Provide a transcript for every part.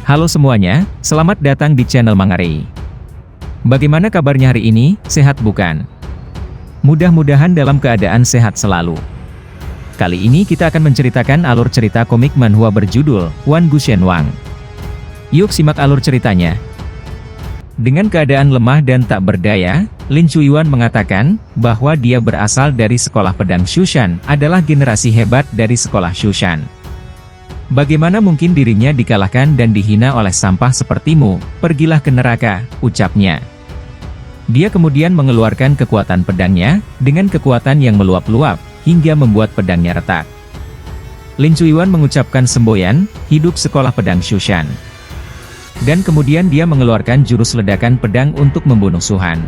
Halo semuanya, selamat datang di channel Mangare. Bagaimana kabarnya hari ini, sehat bukan? Mudah-mudahan dalam keadaan sehat selalu. Kali ini kita akan menceritakan alur cerita komik manhwa berjudul Wan Gu Shen Wang. Yuk simak alur ceritanya. Dengan keadaan lemah dan tak berdaya, Lin Chunyuan mengatakan bahwa dia berasal dari sekolah pedang Shushan, adalah generasi hebat dari sekolah Shushan. Bagaimana mungkin dirinya dikalahkan dan dihina oleh sampah sepertimu, pergilah ke neraka, ucapnya. Dia kemudian mengeluarkan kekuatan pedangnya, dengan kekuatan yang meluap-luap, hingga membuat pedangnya retak. Lin Chunyuan mengucapkan semboyan, hidup sekolah pedang Shushan. Dan kemudian dia mengeluarkan jurus ledakan pedang untuk membunuh Su-han.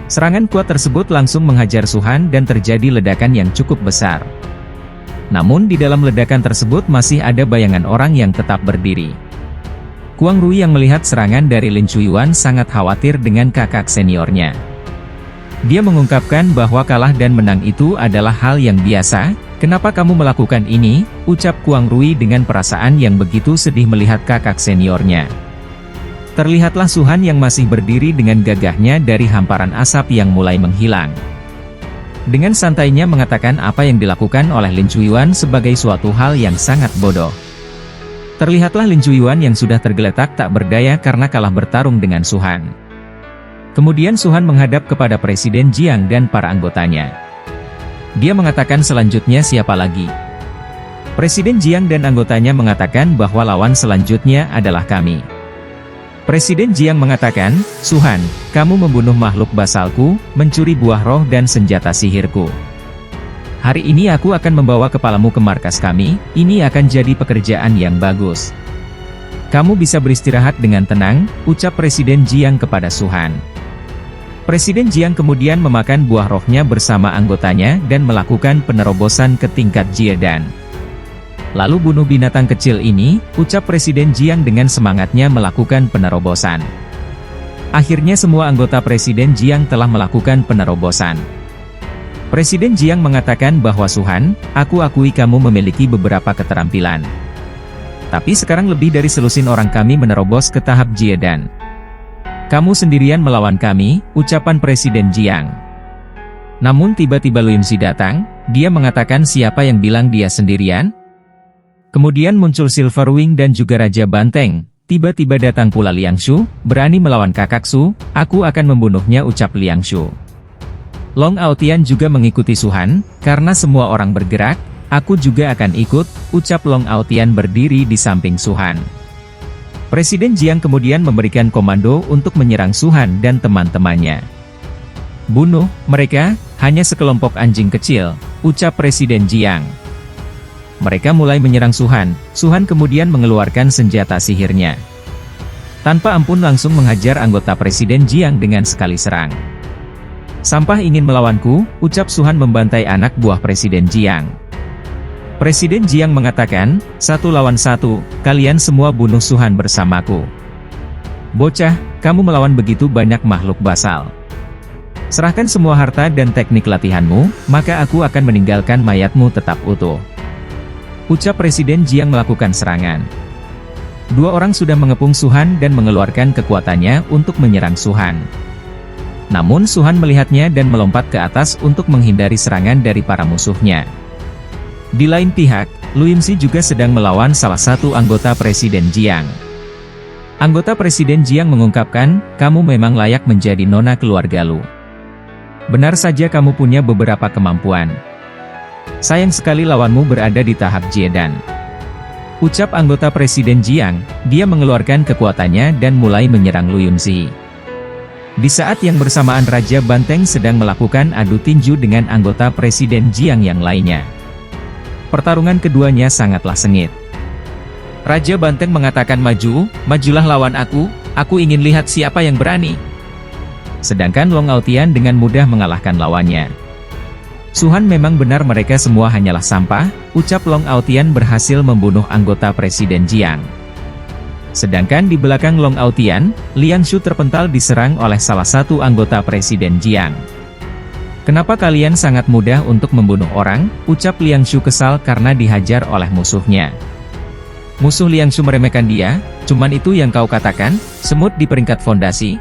Serangan kuat tersebut langsung menghajar Su-han dan terjadi ledakan yang cukup besar. Namun di dalam ledakan tersebut masih ada bayangan orang yang tetap berdiri. Kuang Rui yang melihat serangan dari Lin Chunyuan sangat khawatir dengan kakak seniornya. Dia mengungkapkan bahwa kalah dan menang itu adalah hal yang biasa. Kenapa kamu melakukan ini? Ucap Kuang Rui dengan perasaan yang begitu sedih melihat kakak seniornya. Terlihatlah Su-han yang masih berdiri dengan gagahnya dari hamparan asap yang mulai menghilang. Dengan santainya mengatakan apa yang dilakukan oleh Lin Chunyuan sebagai suatu hal yang sangat bodoh. Terlihatlah Lin Chunyuan yang sudah tergeletak tak berdaya karena kalah bertarung dengan Su-han. Kemudian Su-han menghadap kepada Presiden Jiang dan para anggotanya. Dia mengatakan selanjutnya siapa lagi? Presiden Jiang dan anggotanya mengatakan bahwa lawan selanjutnya adalah kami. Presiden Jiang mengatakan, Su-han, kamu membunuh makhluk basalku, mencuri buah roh dan senjata sihirku. Hari ini aku akan membawa kepalamu ke markas kami, ini akan jadi pekerjaan yang bagus. Kamu bisa beristirahat dengan tenang, ucap Presiden Jiang kepada Su-han. Presiden Jiang kemudian memakan buah rohnya bersama anggotanya dan melakukan penerobosan ke tingkat Jiedan. Lalu bunuh binatang kecil ini, ucap Presiden Jiang dengan semangatnya melakukan penerobosan. Akhirnya semua anggota Presiden Jiang telah melakukan penerobosan. Presiden Jiang mengatakan bahwa Su-han, aku akui kamu memiliki beberapa keterampilan. Tapi sekarang lebih dari selusin orang kami menerobos ke tahap Jiedan. Kamu sendirian melawan kami, ucapan Presiden Jiang. Namun tiba-tiba Lu Yunzi datang, dia mengatakan siapa yang bilang dia sendirian? Kemudian muncul Silverwing dan juga Raja Banteng, tiba-tiba datang pula Liang Shu, berani melawan kakak Su, aku akan membunuhnya ucap Liang Shu. Long Aotian juga mengikuti Su-han, karena semua orang bergerak, aku juga akan ikut, ucap Long Aotian berdiri di samping Su-han. Presiden Jiang kemudian memberikan komando untuk menyerang Su-han dan teman-temannya. Bunuh mereka, hanya sekelompok anjing kecil, ucap Presiden Jiang. Mereka mulai menyerang Su-han, Su-han kemudian mengeluarkan senjata sihirnya. Tanpa ampun langsung menghajar anggota Presiden Jiang dengan sekali serang. Sampah ingin melawanku, ucap Su-han membantai anak buah Presiden Jiang. Presiden Jiang mengatakan, 1 lawan 1, kalian semua bunuh Su-han bersamaku. Bocah, kamu melawan begitu banyak makhluk basal. Serahkan semua harta dan teknik latihanmu, maka aku akan meninggalkan mayatmu tetap utuh. Ucap Presiden Jiang melakukan serangan. 2 orang sudah mengepung Su-han dan mengeluarkan kekuatannya untuk menyerang Su-han. Namun Su-han melihatnya dan melompat ke atas untuk menghindari serangan dari para musuhnya. Di lain pihak, Lu Yunzi juga sedang melawan salah satu anggota Presiden Jiang. Anggota Presiden Jiang mengungkapkan, kamu memang layak menjadi nona keluarga Lu. Benar saja kamu punya beberapa kemampuan. Sayang sekali lawanmu berada di tahap Jiedan. Ucap anggota Presiden Jiang, dia mengeluarkan kekuatannya dan mulai menyerang Lu Yunzi. Di saat yang bersamaan Raja Banteng sedang melakukan adu tinju dengan anggota Presiden Jiang yang lainnya. Pertarungan keduanya sangatlah sengit. Raja Banteng mengatakan majulah lawan aku ingin lihat siapa yang berani. Sedangkan Long Aotian dengan mudah mengalahkan lawannya. Su-han memang benar mereka semua hanyalah sampah, ucap Long Aotian berhasil membunuh anggota Presiden Jiang. Sedangkan di belakang Long Aotian, Liang Shu terpental diserang oleh salah satu anggota Presiden Jiang. Kenapa kalian sangat mudah untuk membunuh orang, ucap Liang Shu kesal karena dihajar oleh musuhnya. Musuh Liang Shu meremehkan dia, Cuman itu yang kau katakan, semut di peringkat fondasi?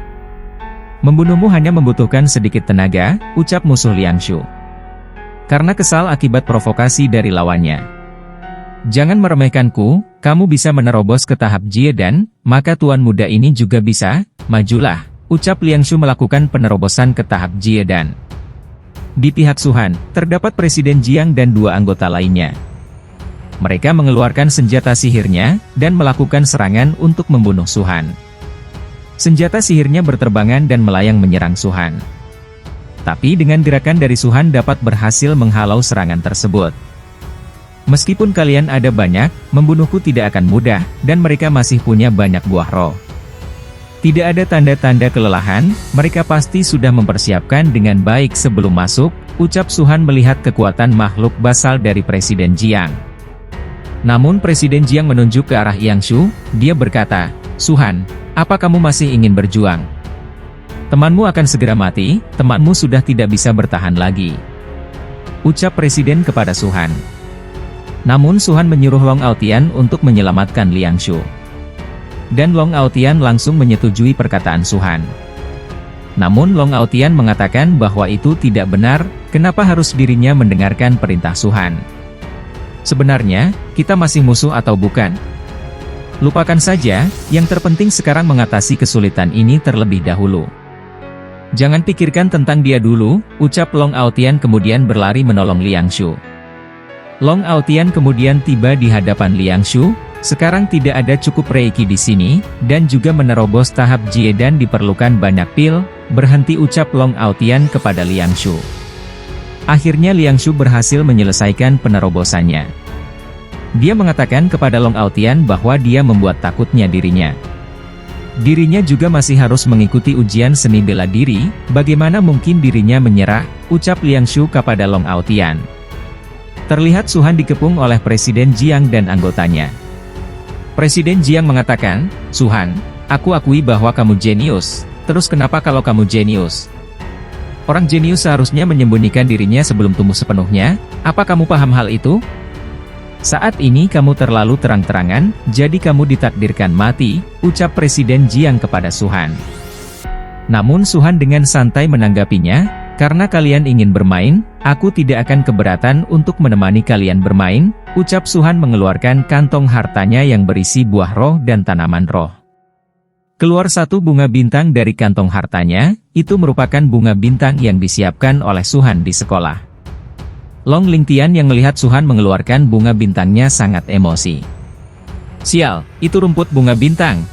Membunuhmu hanya membutuhkan sedikit tenaga, ucap musuh Liangshu. Karena kesal akibat provokasi dari lawannya. Jangan meremehkanku, kamu bisa menerobos ke tahap Jiedan, maka tuan muda ini juga bisa, majulah, ucap Liangshu melakukan penerobosan ke tahap Jiedan. Di pihak Suhan, terdapat Presiden Jiang dan 2 anggota lainnya. Mereka mengeluarkan senjata sihirnya, dan melakukan serangan untuk membunuh Suhan. Senjata sihirnya berterbangan dan melayang menyerang Suhan. Tapi dengan gerakan dari Suhan dapat berhasil menghalau serangan tersebut. Meskipun kalian ada banyak, membunuhku tidak akan mudah, dan mereka masih punya banyak buah roh. Tidak ada tanda-tanda kelelahan, mereka pasti sudah mempersiapkan dengan baik sebelum masuk, ucap Suhan melihat kekuatan makhluk basal dari Presiden Jiang. Namun Presiden Jiang menunjuk ke arah Liangshu, dia berkata, Suhan, apa kamu masih ingin berjuang? Temanmu akan segera mati, temanmu sudah tidak bisa bertahan lagi. Ucap Presiden kepada Suhan. Namun Suhan menyuruh Long Aotian untuk menyelamatkan Liangshu. Dan Long Aotian langsung menyetujui perkataan Suhan. Namun Long Aotian mengatakan bahwa itu tidak benar, kenapa harus dirinya mendengarkan perintah Suhan? Sebenarnya, kita masih musuh atau bukan? Lupakan saja, yang terpenting sekarang mengatasi kesulitan ini terlebih dahulu. Jangan pikirkan tentang dia dulu, ucap Long Aotian kemudian berlari menolong Liangshu. Long Aotian kemudian tiba di hadapan Liangshu, sekarang tidak ada cukup reiki di sini, dan juga menerobos tahap Jiedan diperlukan banyak pil, berhenti ucap Long Aotian kepada Liangshu. Akhirnya Liangshu berhasil menyelesaikan penerobosannya. Dia mengatakan kepada Long Aotian bahwa dia membuat takutnya dirinya. Dirinya juga masih harus mengikuti ujian seni bela diri, bagaimana mungkin dirinya menyerah, ucap Liangshu kepada Long Aotian. Terlihat Suhan dikepung oleh Presiden Jiang dan anggotanya. Presiden Jiang mengatakan, Suhan, aku akui bahwa kamu jenius, terus kenapa kalau kamu jenius? Orang jenius seharusnya menyembunyikan dirinya sebelum tumbuh sepenuhnya, apa kamu paham hal itu? Saat ini kamu terlalu terang-terangan, jadi kamu ditakdirkan mati, ucap Presiden Jiang kepada Suhan. Namun Suhan dengan santai menanggapinya, karena kalian ingin bermain, aku tidak akan keberatan untuk menemani kalian bermain, ucap Suhan mengeluarkan kantong hartanya yang berisi buah roh dan tanaman roh. Keluar 1 bunga bintang dari kantong hartanya, itu merupakan bunga bintang yang disiapkan oleh Suhan di sekolah. Long Lingtian yang melihat Suhan mengeluarkan bunga bintangnya sangat emosi. Sial, itu rumput bunga bintang.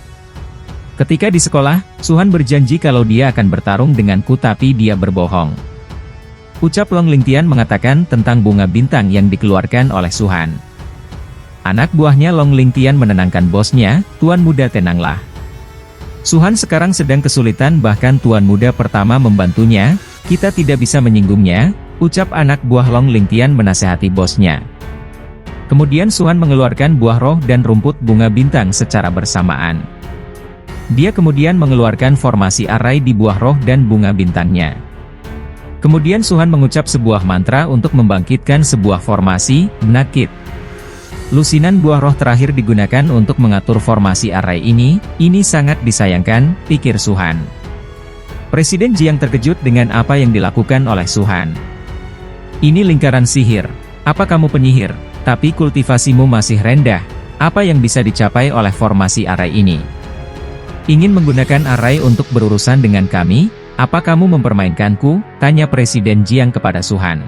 Ketika di sekolah, Suhan berjanji kalau dia akan bertarung denganku tapi dia berbohong. Ucap Long Lingtian mengatakan tentang bunga bintang yang dikeluarkan oleh Suhan. Anak buahnya Long Lingtian menenangkan bosnya, Tuan Muda tenanglah. Suhan sekarang sedang kesulitan bahkan Tuan Muda pertama membantunya, kita tidak bisa menyinggungnya, ucap anak buah Long Lingtian menasehati bosnya. Kemudian Suhan mengeluarkan buah roh dan rumput bunga bintang secara bersamaan. Dia kemudian mengeluarkan formasi arai di buah roh dan bunga bintangnya. Kemudian Suhan mengucap sebuah mantra untuk membangkitkan sebuah formasi, Nakit. Lusinan buah roh terakhir digunakan untuk mengatur formasi arai ini sangat disayangkan, pikir Suhan. Presiden Jiang terkejut dengan apa yang dilakukan oleh Suhan. Ini lingkaran sihir, apa kamu penyihir, tapi kultivasimu masih rendah, apa yang bisa dicapai oleh formasi arai ini? Ingin menggunakan arai untuk berurusan dengan kami, apa kamu mempermainkanku? Tanya Presiden Jiang kepada Suhan.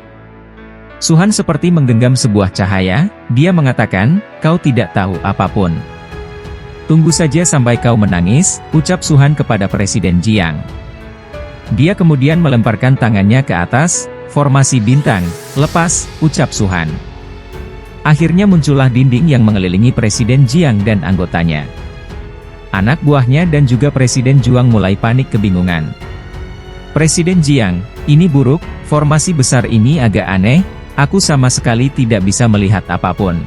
Suhan seperti menggenggam sebuah cahaya, dia mengatakan, kau tidak tahu apapun. Tunggu saja sampai kau menangis, ucap Suhan kepada Presiden Jiang. Dia kemudian melemparkan tangannya ke atas, formasi bintang, lepas, ucap Suhan. Akhirnya muncullah dinding yang mengelilingi Presiden Jiang dan anggotanya. Anak buahnya dan juga Presiden Juang mulai panik kebingungan. Presiden Jiang, ini buruk, formasi besar ini agak aneh, aku sama sekali tidak bisa melihat apapun.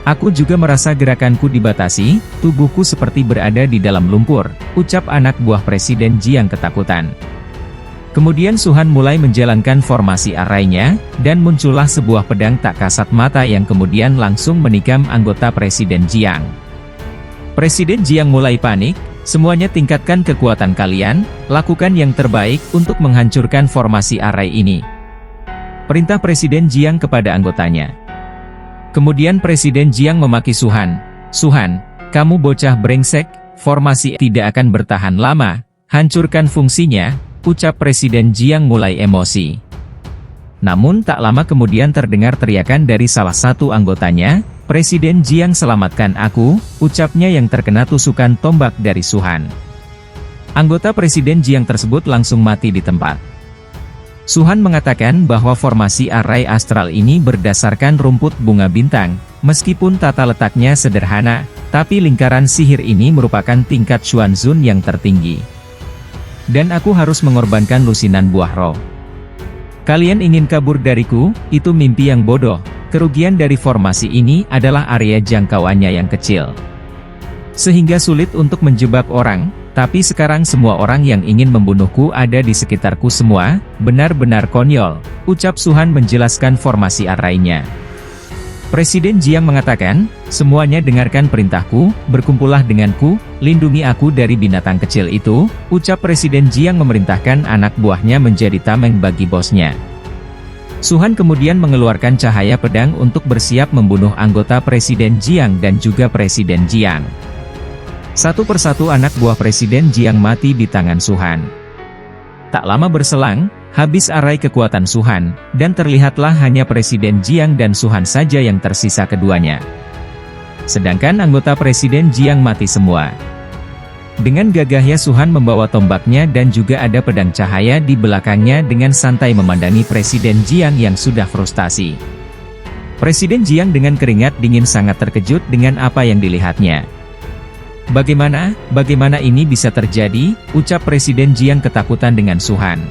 Aku juga merasa gerakanku dibatasi, tubuhku seperti berada di dalam lumpur, ucap anak buah Presiden Jiang ketakutan. Kemudian Suhan mulai menjalankan formasi arainya, dan muncullah sebuah pedang tak kasat mata yang kemudian langsung menikam anggota Presiden Jiang. Presiden Jiang mulai panik, semuanya tingkatkan kekuatan kalian, lakukan yang terbaik untuk menghancurkan formasi array ini. Perintah Presiden Jiang kepada anggotanya. Kemudian Presiden Jiang memaki Suhan. Suhan, kamu bocah brengsek, formasi tidak akan bertahan lama, hancurkan fungsinya, ucap Presiden Jiang mulai emosi. Namun tak lama kemudian terdengar teriakan dari salah satu anggotanya, Presiden Jiang selamatkan aku, ucapnya yang terkena tusukan tombak dari Suhan. Anggota Presiden Jiang tersebut langsung mati di tempat. Suhan mengatakan bahwa formasi array astral ini berdasarkan rumput bunga bintang, meskipun tata letaknya sederhana, tapi lingkaran sihir ini merupakan tingkat Xuanzun yang tertinggi. Dan aku harus mengorbankan lusinan buah roh. Kalian ingin kabur dariku, itu mimpi yang bodoh. Kerugian dari formasi ini adalah area jangkauannya yang kecil, sehingga sulit untuk menjebak orang, tapi sekarang semua orang yang ingin membunuhku ada di sekitarku semua, benar-benar konyol, ucap Suhan menjelaskan formasi array-nya. Presiden Jiang mengatakan, semuanya dengarkan perintahku, berkumpullah denganku, lindungi aku dari binatang kecil itu, ucap Presiden Jiang memerintahkan anak buahnya menjadi tameng bagi bosnya. Suhan kemudian mengeluarkan cahaya pedang untuk bersiap membunuh anggota Presiden Jiang dan juga Presiden Jiang. Satu persatu anak buah Presiden Jiang mati di tangan Suhan. Tak lama berselang, habis arai kekuatan Suhan, dan terlihatlah hanya Presiden Jiang dan Suhan saja yang tersisa keduanya. Sedangkan anggota Presiden Jiang mati semua. Dengan gagahnya Suhan membawa tombaknya dan juga ada pedang cahaya di belakangnya dengan santai memandangi Presiden Jiang yang sudah frustasi. Presiden Jiang dengan keringat dingin sangat terkejut dengan apa yang dilihatnya. Bagaimana ini bisa terjadi, ucap Presiden Jiang ketakutan dengan Suhan.